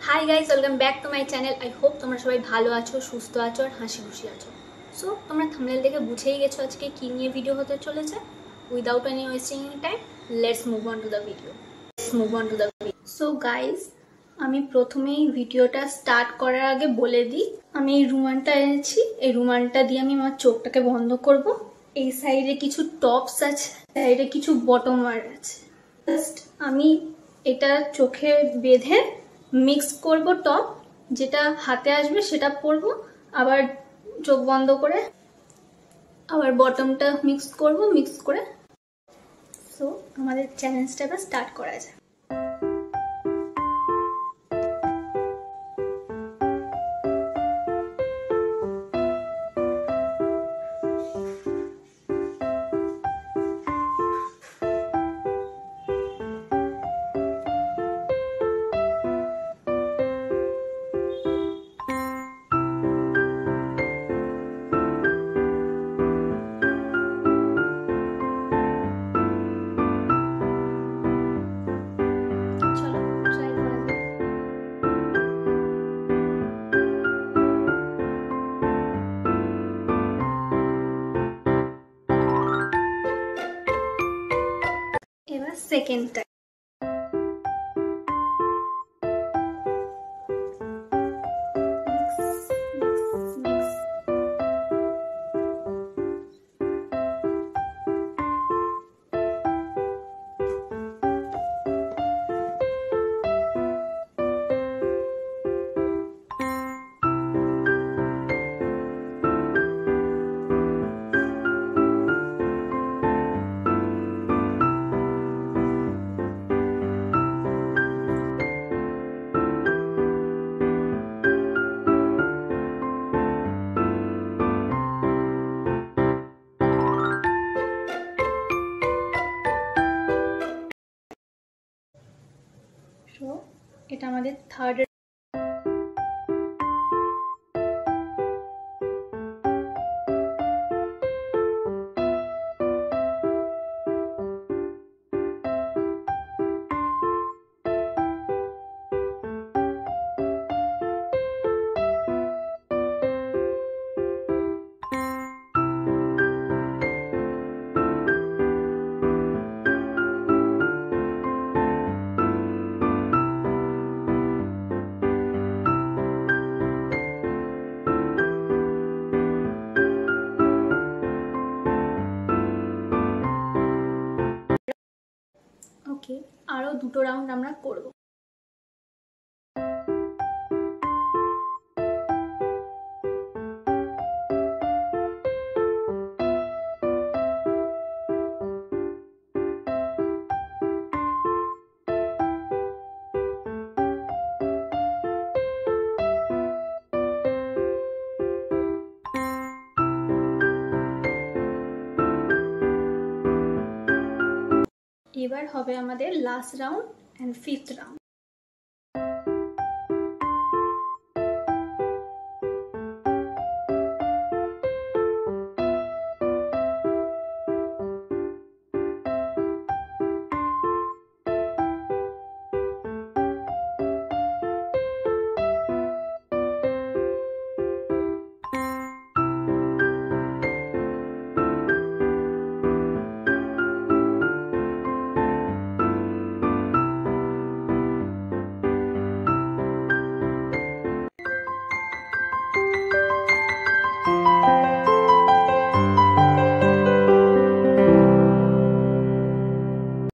Hi guys, welcome back to my channel. I hope তোমরা সবাই ভালো আছো, সুস্থ আছো আর হাসি খুশি আছো। সো তোমরা থাম্বনেল দেখে বুঝেই গেছো আজকে কী নিয়ে ভিডিও হতে চলেছে। Without any wasting time, let's move on to the video. So guys, আমি প্রথমেই ভিডিওটা স্টার্ট করার আগে বলে দিই, আমি এই রুমালটা এনেছি। এই রুমালটা দিয়ে আমি আমার চোখটাকে বন্ধ করব। এই সাইডে কিছু টপস আছে, সাইডে কিছু বটম ওয়্যার আছে। জাস্ট আমি এটা চোখে বেঁধে মিক্স করব। টপ যেটা হাতে আসবে সেটা পরবো, আবার চোখ বন্ধ করে আবার বটমটা মিক্স করে। সো আমাদের চ্যালেঞ্জটা এবার স্টার্ট করা যায়। এবার সেকেন্ড টাইম এটা আমাদের থার্ড। ওকে, আরো দুটো রাউন্ড আমরা করব। এবার হবে আমাদের last round and fifth round.